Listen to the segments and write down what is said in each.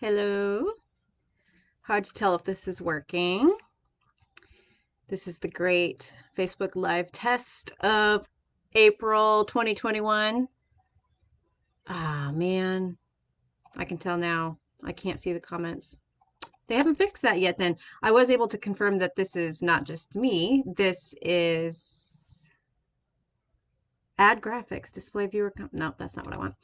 Hello. Hard to tell if this is working. This is the great Facebook Live test of April 2021. Ah, man. I can tell now. I can't see the comments. They haven't fixed that yet then. I was able to confirm that this is not just me. This is add graphics, display viewer. No, that's not what I want.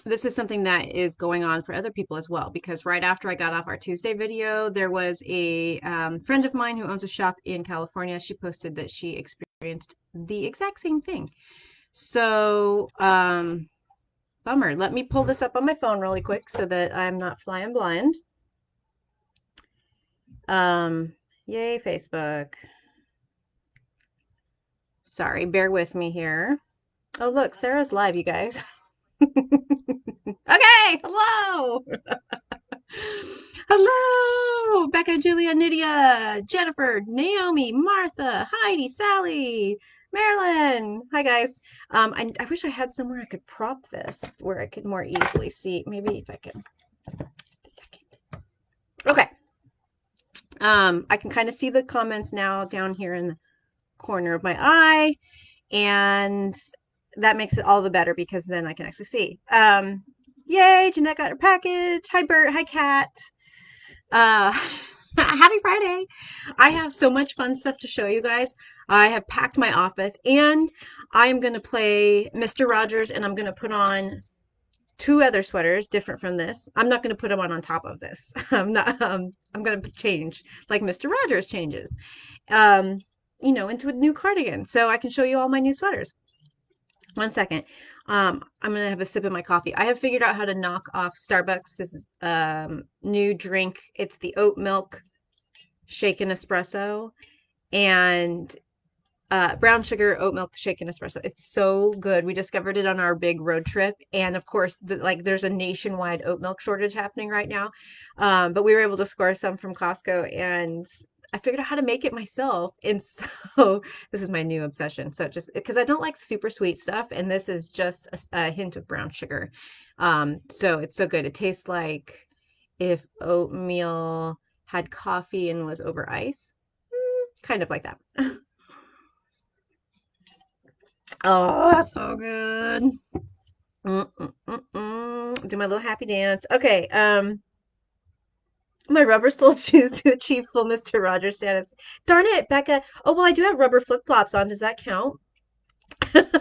This is something that is going on for other people as well, because right after I got off our Tuesday video, there was a friend of mine who owns a shop in California. She posted that she experienced the exact same thing. So, bummer. Let me pull this up on my phone really quick so that I'm not flying blind. Yay, Facebook. Sorry, bear with me here. Oh, look, Sarah's live, you guys. Okay, hello. Hello, Becca, Julia, Nydia, Jennifer, Naomi, Martha, Heidi, Sally, Marilyn. Hi, guys. I wish I had somewhere I could prop this where I could more easily see. Maybe if I can. Just a second. Okay. I can kind of see the comments now down here in the corner of my eye, and that makes it all the better because then I can actually see. Yay, Jeanette got her package. Hi, Bert. Hi, Kat. Uh, Happy Friday. I have so much fun stuff to show you guys. I have packed my office and I am going to play Mr. Rogers, and I'm going to put on two other sweaters different from this. I'm not going to put them on top of this. I'm going to change like Mr. Rogers changes, um, into a new cardigan. So I can show you all my new sweaters. One second. I'm gonna have a sip of my coffee. I have figured out how to knock off Starbucks. This is new drink. It's the oat milk shaken espresso and brown sugar oat milk shaken espresso. It's so good. We discovered it on our big road trip, and of course, there's a nationwide oat milk shortage happening right now. But we were able to score some from Costco, and I figured out how to make it myself. And so this is my new obsession. So just because I don't like super sweet stuff, and this is just a hint of brown sugar. So it's so good. It tastes like if oatmeal had coffee and was over ice. Kind of like that. Oh, so good. Do my little happy dance. Okay, my rubber stole shoes to achieve full Mr. Rogers status. Darn it, Becca. Oh, well, I do have rubber flip-flops on. Does that count? I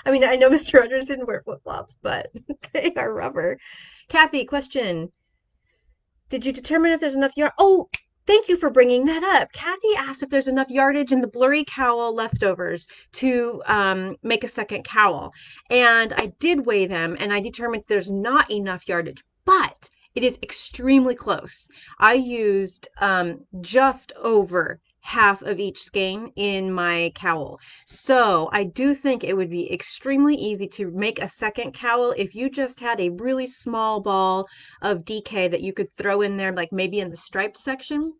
mean, I know Mr. Rogers didn't wear flip-flops, but they are rubber. Kathy, question. Did you determine if there's enough yard? Oh, thank you for bringing that up. Kathy asked if there's enough yardage in the blurry cowl leftovers to make a second cowl. And I did weigh them, and I determined there's not enough yardage, but it is extremely close. I used just over half of each skein in my cowl. So I do think it would be extremely easy to make a second cowl if you just had a really small ball of DK that you could throw in there, like maybe in the striped section.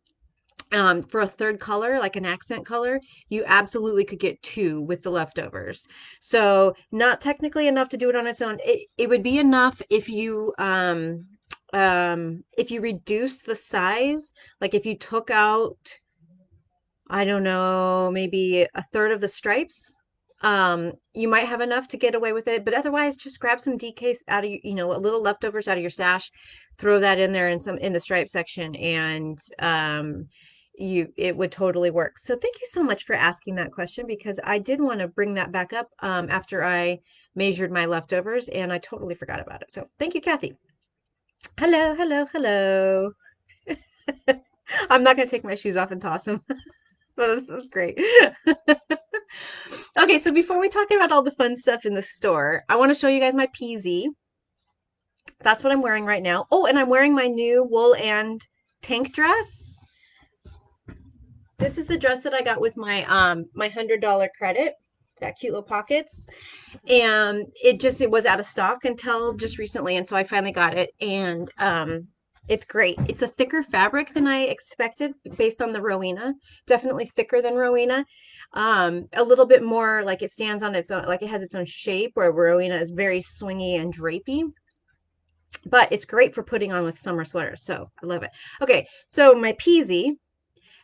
For a third color, like an accent color, you absolutely could get two with the leftovers. So not technically enough to do it on its own. It would be enough if you reduce the size, like if you took out, I don't know, maybe a third of the stripes, you might have enough to get away with it. But otherwise, just grab some DKs out of a little leftovers out of your stash, throw that in there in the stripe section, and it would totally work. So thank you so much for asking that question, because I did want to bring that back up after I measured my leftovers, and I totally forgot about it. So thank you, Kathy. Hello, hello, hello. I'm not going to take my shoes off and toss them. But this is great. Okay, so before we talk about all the fun stuff in the store, I want to show you guys my PZ. That's what I'm wearing right now. Oh, and I'm wearing my new wool and tank dress. This is the dress that I got with my $100 credit. Got cute little pockets. And it was out of stock until just recently, and so I finally got it, and it's great. It's a thicker fabric than I expected based on the Rowena. Definitely thicker than Rowena. A little bit more like it stands on its own, like it has its own shape, where Rowena is very swingy and drapey. but it's great for putting on with summer sweaters. So I love it. Okay, so my peasy.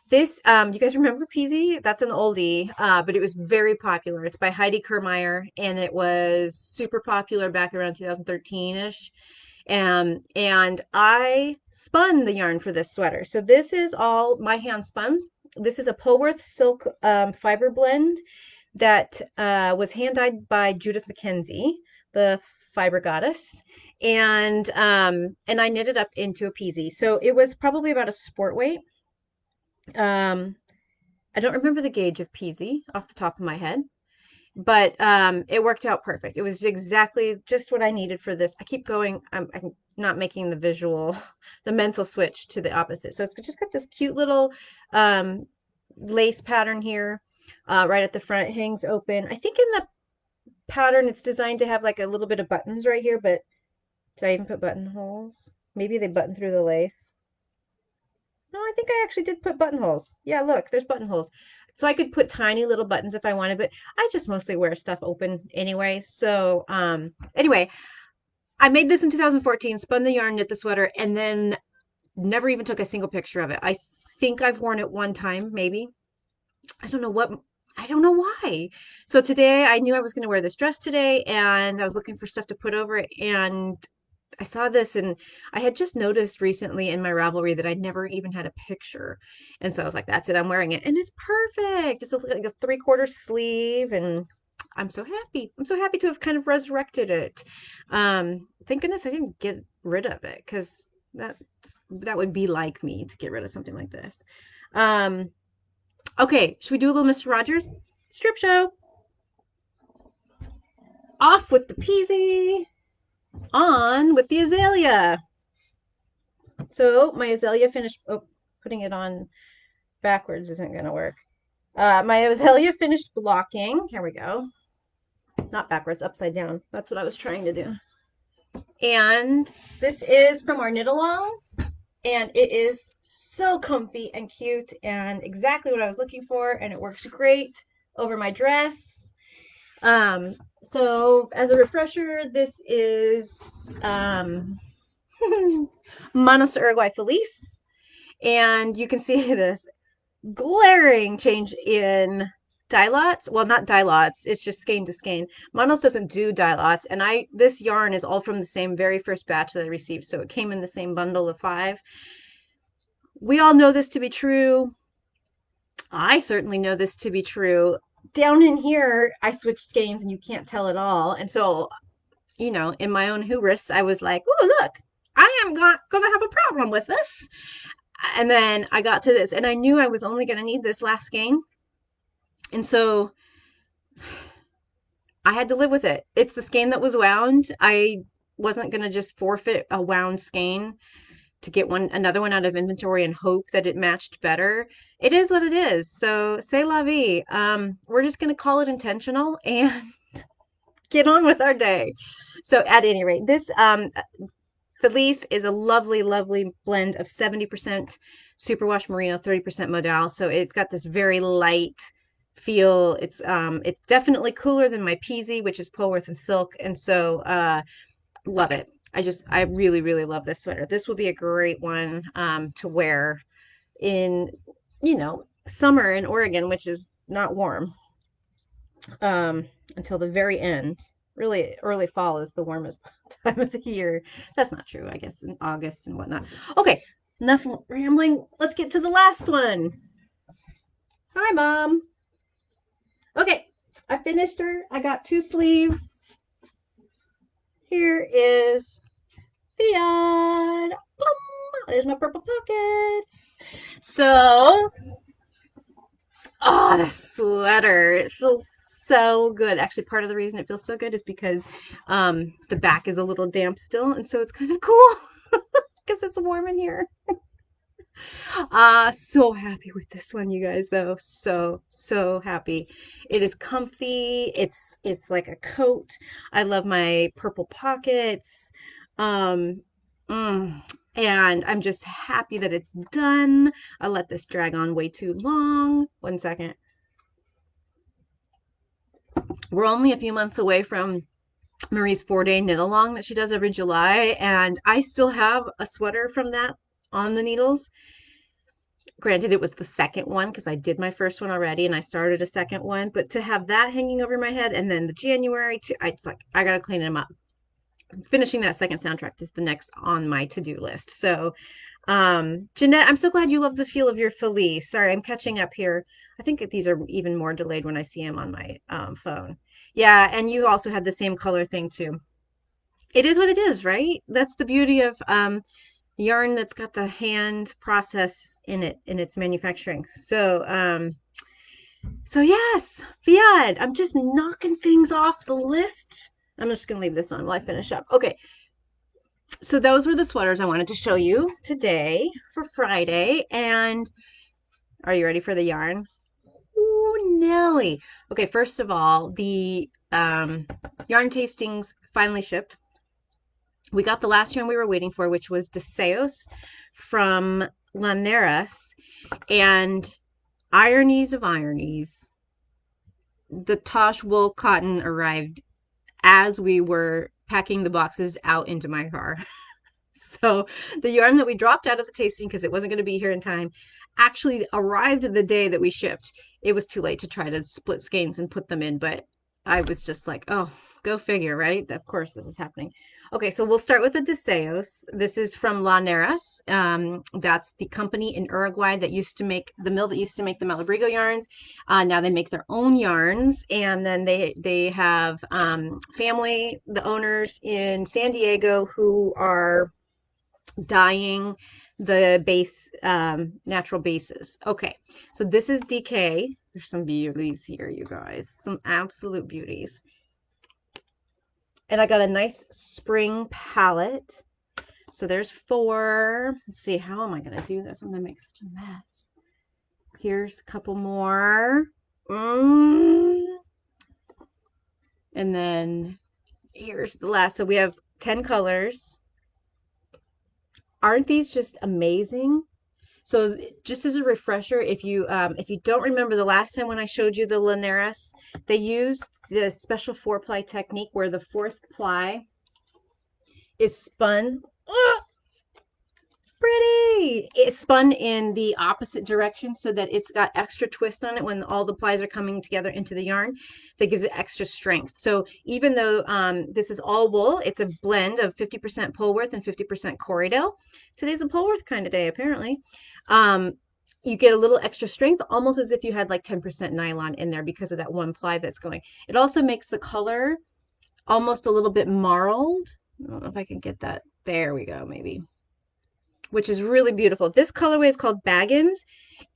This, you guys remember Peasy? That's an oldie, but it was very popular. It's by Heidi Kermeyer, and it was super popular back around 2013-ish. And I spun the yarn for this sweater. So this is all my hand spun. This is a Polworth silk fiber blend that was hand dyed by Judith McKenzie, the fiber goddess. And I knitted up into a peasy. So it was probably about a sport weight. Um, I don't remember the gauge of peasy off the top of my head, but it worked out perfect. It was exactly just what I needed for this. I keep going. I'm not making the visual, the mental switch to the opposite. So it's just got this cute little um, lace pattern here, right at the front. It hangs open. I think in the pattern it's designed to have like a little bit of buttons right here, but did I even put buttonholes? Maybe they button through the lace. No, I think I actually did put buttonholes. Yeah, look, there's buttonholes. So I could put tiny little buttons if I wanted, but I just mostly wear stuff open anyway. So, anyway, I made this in 2014, spun the yarn, knit the sweater, and then never even took a single picture of it. I think I've worn it one time, maybe. I don't know what, I don't know why. So today I knew I was going to wear this dress today, and I was looking for stuff to put over it, and I saw this, and I had just noticed recently in my Ravelry that I'd never even had a picture. And so I was like, that's it, I'm wearing it. And it's perfect. It's like a 3/4 sleeve, and I'm so happy. I'm so happy to have kind of resurrected it. Thank goodness I didn't get rid of it, because that that would be like me to get rid of something like this. Um, okay, should we do a little Mr. Rogers strip show? Off with the peasy, on with the azalea. So my azalea finished, oh, putting it on backwards isn't going to work. My azalea finished blocking. Here we go. Not backwards, upside down. That's what I was trying to do. And this is from our knit along. And it is so comfy and cute and exactly what I was looking for. And it works great over my dress. So as a refresher, this is Manos Uruguay Felice. And you can see this glaring change in dye lots. Well, not dye lots, it's just skein to skein. Manos doesn't do dye lots, and this yarn is all from the same very first batch that I received, so it came in the same bundle of 5. We all know this to be true. I certainly know this to be true. Down in here, I switched skeins and you can't tell at all. And so, in my own hubris, I was like, oh, look, I am not going to have a problem with this. And then I got to this, and I knew I was only going to need this last skein. And so I had to live with it. It's the skein that was wound. I wasn't going to just forfeit a wound skein to get another one out of inventory and hope that it matched better. It is what it is. So c'est la vie. We're just going to call it intentional and get on with our day. So at any rate, this Felice is a lovely, lovely blend of 70% superwash merino, 30% modal. So it's got this very light feel. It's definitely cooler than my peasy, which is Polworth and silk. And so love it. I really, really love this sweater. This will be a great one to wear in, summer in Oregon, which is not warm until the very end. Really, early fall is the warmest time of the year. That's not true, I guess, in August and whatnot. Okay, enough rambling. Let's get to the last one. Hi, Mom. Okay, I finished her. I got 2 sleeves. Here is the yarn. Boom! There's my purple pockets. So, oh, the sweater. It feels so good. Actually, part of the reason it feels so good is because the back is a little damp still, and so it's kind of cool because it's warm in here. So happy with this one, you guys, though. So happy. It is comfy. It's like a coat. I love my purple pockets. Um, and I'm just happy that it's done. I let this drag on way too long. One second. We're only a few months away from Marie's 4-day knit along that she does every July, and I still have a sweater from that on the needles. Granted, it was the second one because I did my first one already and I started a second one, but to have that hanging over my head and then the January too, it's like I gotta clean them up. Finishing that second soundtrack is the next on my to-do list. So, Jeanette, I'm so glad you love the feel of your Felice. Sorry, I'm catching up here. I think these are even more delayed when I see them on my phone. Yeah, and you also had the same color thing too. It is what it is, right? That's the beauty of yarn that's got the hand process in it in its manufacturing. So yes, Fiat, I'm just knocking things off the list. I'm just gonna leave this on while I finish up. Okay, so those were the sweaters I wanted to show you today for Friday. And are you ready for the yarn? Oh, Nelly. Okay, first of all, the yarn tastings finally shipped. We got the last yarn we were waiting for, which was Deseos from Laneras. And ironies of ironies, the Tosh wool cotton arrived as we were packing the boxes out into my car. So the yarn that we dropped out of the tasting because it wasn't going to be here in time actually arrived the day that we shipped. It was too late to try to split skeins and put them in, but I was just like, oh, go figure, right? Of course this is happening. Okay, so we'll start with the Deseos. This is from La Neras. That's the company in Uruguay that used to make the mill that used to make the Malabrigo yarns. Now they make their own yarns, and then they have family, the owners in San Diego, who are dyeing the base natural bases. Okay, so this is DK. There's some beauties here, you guys, some absolute beauties. And I got a nice spring palette. So there's 4. Let's see, how am I gonna do this? I'm gonna make such a mess. Here's a couple more. And then here's the last. So we have 10 colors. Aren't these just amazing? So just as a refresher, if you don't remember the last time when I showed you the Linares, they used the special 4-ply technique where the 4th ply is spun. Oh, pretty! It's spun in the opposite direction so that it's got extra twist on it when all the plies are coming together into the yarn. That gives it extra strength. So even though this is all wool, it's a blend of 50% Polworth and 50% Corriedale. Today's a Polworth kind of day, apparently. You get a little extra strength, almost as if you had like 10% nylon in there because of that 1 ply that's going. It also makes the color almost a little bit marled. I don't know if I can get that. There we go, maybe. Which is really beautiful. This colorway is called Baggins,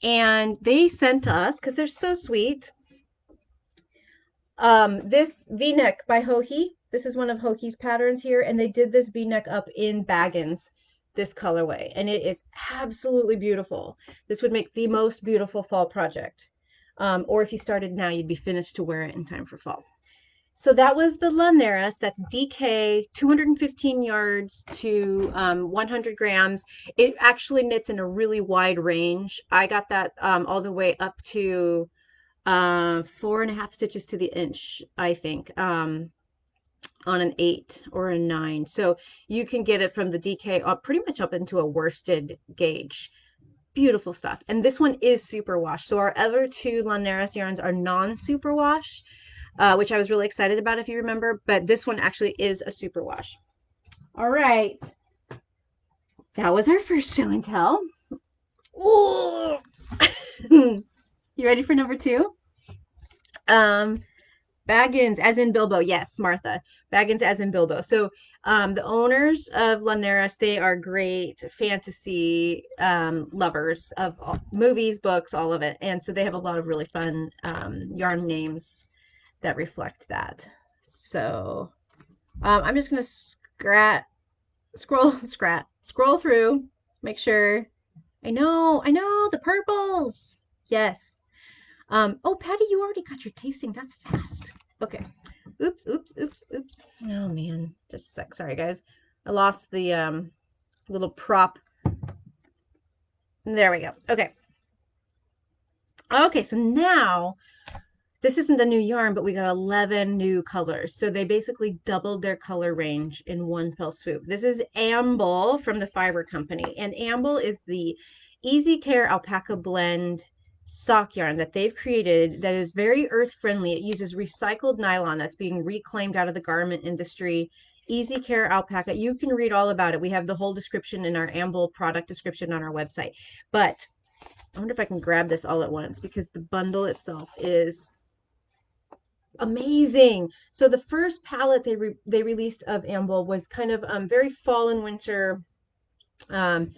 and they sent us, because they're so sweet, this V-neck by Hohi. This is one of Hohi's patterns here, and they did this V-neck up in Baggins, this colorway, and it is absolutely beautiful. This would make the most beautiful fall project. Or if you started now, you'd be finished to wear it in time for fall. So that was the Linares. That's DK, 215 yards to 100 grams. It actually knits in a really wide range. I got that all the way up to 4.5 stitches to the inch, I think, on an 8 or a 9. So you can get it from the DK up pretty much up into a worsted gauge. Beautiful stuff. And this one is superwash. So our other 2 Linares yarns are non-superwash, which I was really excited about, if you remember, but this one actually is a superwash. All right. That was our first show and tell. Ooh. You ready for number 2? Baggins, as in Bilbo. Yes, Martha. Baggins, as in Bilbo. So the owners of Linares, they are great fantasy lovers of movies, books, all of it. And so they have a lot of really fun yarn names that reflect that. So I'm just going to scroll through, make sure. I know, the purples. Yes. Oh, Patty, you already got your tasting. That's fast. Okay. Oops. Oh, man. Just a sec. Sorry, guys. I lost the little prop. There we go. Okay. Okay, so now this isn't a new yarn, but we got 11 new colors. So they basically doubled their color range in one fell swoop. This is Amble from the Fiber Company. And Amble is the Easy Care Alpaca Blend sock yarn that they've created that is very earth friendly. It uses recycled nylon that's being reclaimed out of the garment industry. Easy Care Alpaca. You can read all about it. We have the whole description in our Amble product description on our website. But I wonder if I can grab this all at once because the bundle itself is amazing. So the first palette they released of Amble was kind of very fall and winter, um,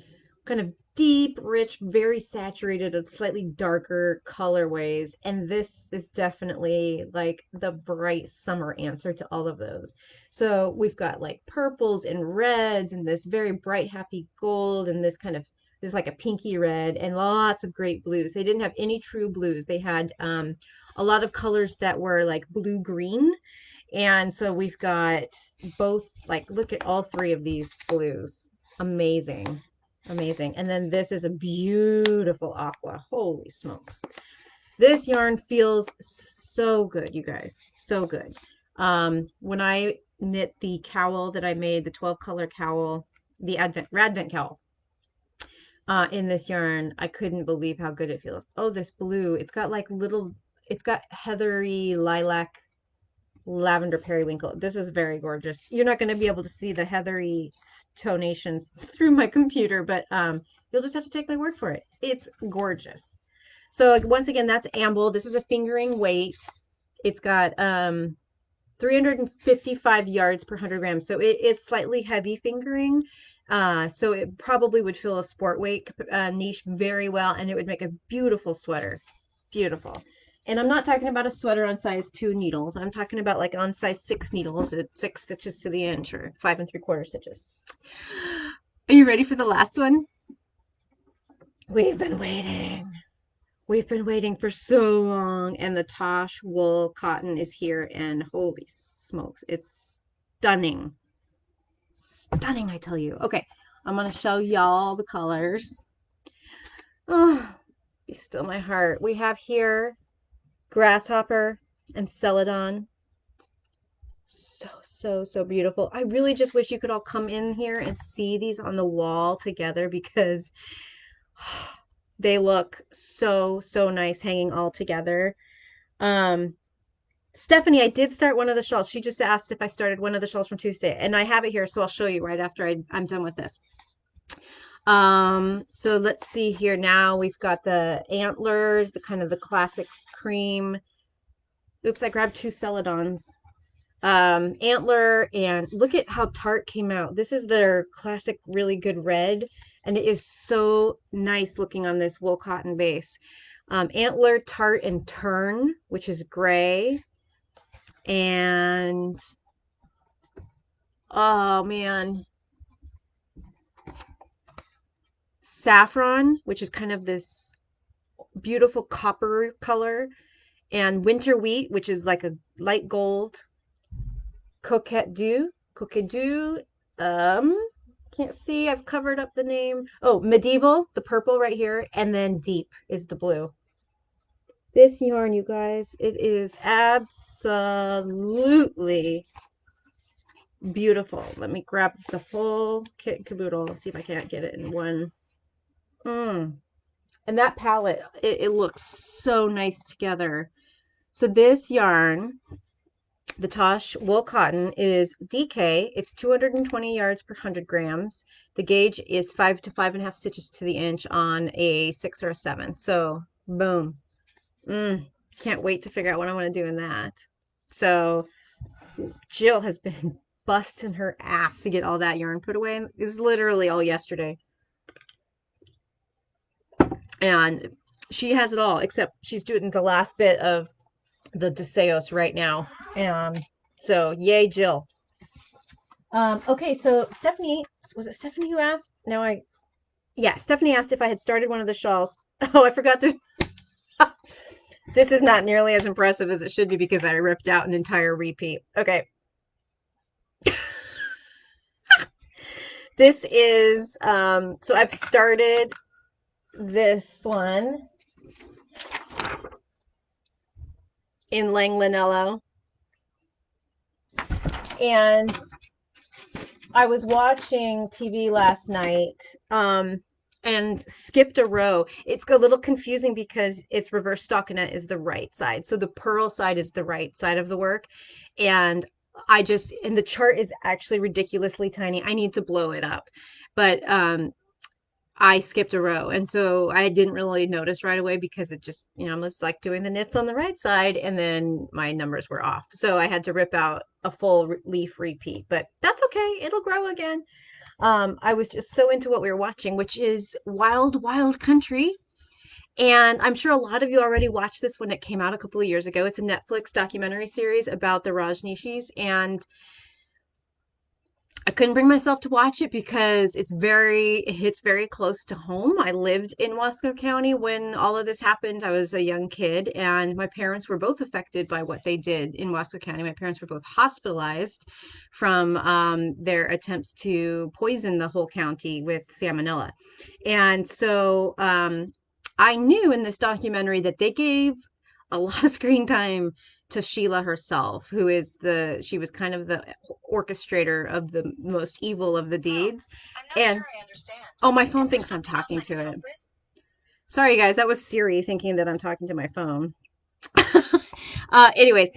kind of deep, rich, very saturated, slightly darker colorways. And this is definitely like the bright summer answer to all of those. So we've got like purples and reds and this very bright, happy gold and this kind of this like a pinky red and lots of great blues. They didn't have any true blues. They had a lot of colors that were like blue green. And so we've got both, like, look at all three of these blues. Amazing. Amazing. And then this is a beautiful aqua. Holy smokes. This yarn feels so good, you guys. So good. When I knit the cowl that I made, the 12 color cowl, the Radvent cowl, in this yarn, I couldn't believe how good it feels. Oh, this blue, it's got like little, it's got heathery lilac lavender periwinkle. This is very gorgeous. You're not going to be able to see the heathery tonations through my computer, but you'll just have to take my word for it. It's gorgeous. So once again, that's Amble. This is a fingering weight. It's got 355 yards per 100 grams. So it is slightly heavy fingering. So it probably would fill a sport weight niche very well, and it would make a beautiful sweater. Beautiful. And I'm not talking about a sweater on size 2 needles. I'm talking about like on size 6 needles at 6 stitches to the inch or 5 3/4 stitches. Are you ready for the last one? We've been waiting. We've been waiting for so long, and the Tosh wool cotton is here, and holy smokes, it's stunning. Stunning, I tell you. Okay, I'm going to show y'all the colors. Oh, be still my heart. We have here Grasshopper and Celadon. So beautiful. I really just wish you could all come in here and see these on the wall together because they look so nice hanging all together. Stephanie, I did start one of the shawls. She just asked if I started one of the shawls from Tuesday, and I have it here, so I'll show you right after I'm done with this. So let's see here now. We've got the antlers, the kind of the classic cream. Oops, I grabbed 2 Celadons. Antler, and look at how tart came out. This is their classic really good red, and it is so nice looking on this wool cotton base. Antler, tart, and turn, which is gray. And oh man, saffron, which is kind of this beautiful copper color, and winter wheat, which is like a light gold. Coquette dew, can't see, I've covered up the name. Oh, medieval, the purple right here, and then deep is the blue. This yarn, you guys, it is absolutely beautiful. Let me grab the whole kit and caboodle. See if I can't get it in one. And that palette, it looks so nice together. So this yarn, the Tosh wool cotton, is DK. It's 220 yards per 100 grams. The gauge is 5 to 5.5 stitches to the inch on a 6 or a 7. So boom. Can't wait to figure out what I want to do in that. So Jill has been busting her ass to get all that yarn put away. It's literally all yesterday. And she has it all, except she's doing the last bit of the Deseos right now. So yay, Jill. Okay, so Stephanie, was it Stephanie who asked? Yeah, Stephanie asked if I had started one of the shawls. Oh, I forgot to. This is not nearly as impressive as it should be because I ripped out an entire repeat. Okay. This is, so I've started this one. in Langlanello, and I was watching TV last night, and skipped a row. It's a little confusing because it's reverse stockinette is the right side. So the purl side is the right side of the work. And and the chart is actually ridiculously tiny. I need to blow it up. But I skipped a row. And so I didn't really notice right away because it just, I was like doing the knits on the right side and then my numbers were off. So I had to rip out a full leaf repeat, but that's okay. It'll grow again. I was just so into what we were watching, which is Wild Wild Country. And I'm sure a lot of you already watched this when it came out a couple of years ago. It's a Netflix documentary series about the Rajneeshis, and I couldn't bring myself to watch it because it hits very close to home. I lived in Wasco County when all of this happened. I was a young kid, and my parents were both affected by what they did in Wasco County. My parents were both hospitalized from their attempts to poison the whole county with salmonella. And so I knew in this documentary that they gave a lot of screen time to Sheila herself, she was kind of the orchestrator of the most evil of the deeds. I'm not and sure I understand. Oh, my phone thinks I'm talking to it. Sorry, guys, that was Siri thinking that I'm talking to my phone. Anyways,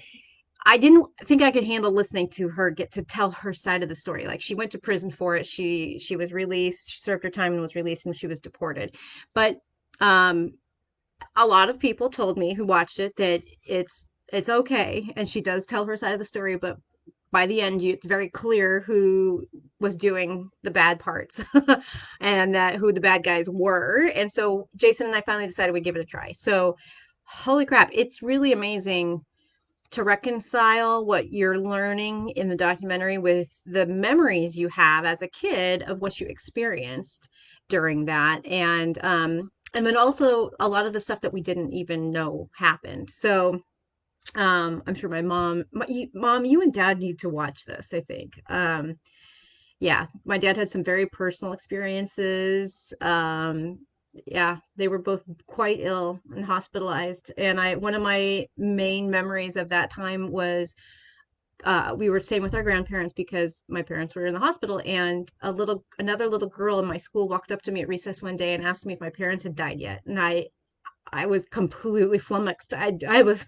I didn't think I could handle listening to her get to tell her side of the story. Like she went to prison for it. She was released. She served her time and was released, and she was deported. But um, a lot of people told me who watched it that it's okay, and she does tell her side of the story, but by the end it's very clear who was doing the bad parts and that who the bad guys were. And so Jason and I finally decided we'd give it a try. So holy crap, it's really amazing to reconcile what you're learning in the documentary with the memories you have as a kid of what you experienced during that. And then also a lot of the stuff that we didn't even know happened. So I'm sure mom, you and dad need to watch this, I think. Yeah, my dad had some very personal experiences. Yeah, they were both quite ill and hospitalized. And one of my main memories of that time was we were staying with our grandparents because my parents were in the hospital, and another little girl in my school walked up to me at recess one day and asked me if my parents had died yet. And I was completely flummoxed. I was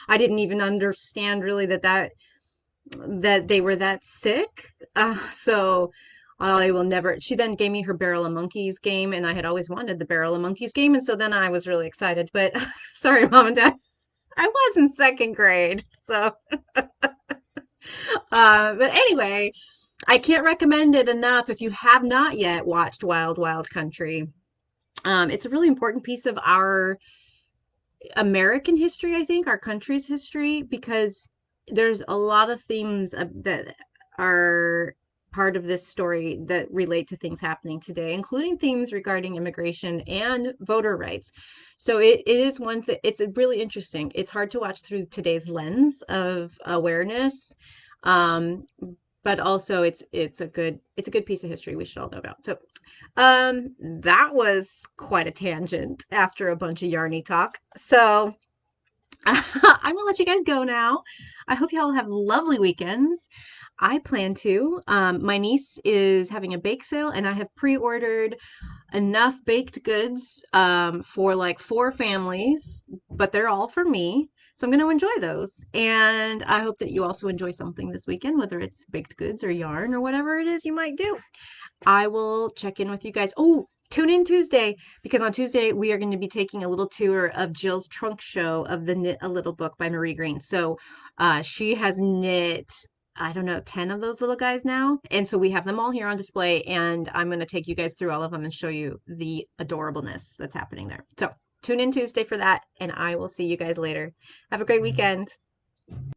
I didn't even understand really that they were that sick. So I will never. She then gave me her Barrel of Monkeys game, and I had always wanted the Barrel of Monkeys game, and so then I was really excited. But sorry, mom and dad, I was in second grade, so. But anyway, I can't recommend it enough if you have not yet watched Wild Wild Country. It's a really important piece of our American history, I think, our country's history, because there's a lot of themes that are part of this story that relate to things happening today, including themes regarding immigration and voter rights. So it is one thing, it's really interesting. It's hard to watch through today's lens of awareness. Um, but also it's a good piece of history we should all know about. So that was quite a tangent after a bunch of yarny talk. So I'm gonna let you guys go now. I hope y'all have lovely weekends. I plan to. My niece is having a bake sale, and I have pre-ordered enough baked goods for like 4 families, but they're all for me. So I'm going to enjoy those. And I hope that you also enjoy something this weekend, whether it's baked goods or yarn or whatever it is you might do. I will check in with you guys. Oh, tune in Tuesday, because on Tuesday we are going to be taking a little tour of Jill's trunk show of the Knit a Little book by Marie Green. So she has knit, I don't know, 10 of those little guys now. And so we have them all here on display, and I'm going to take you guys through all of them and show you the adorableness that's happening there. So tune in Tuesday for that, and I will see you guys later. Have a great weekend.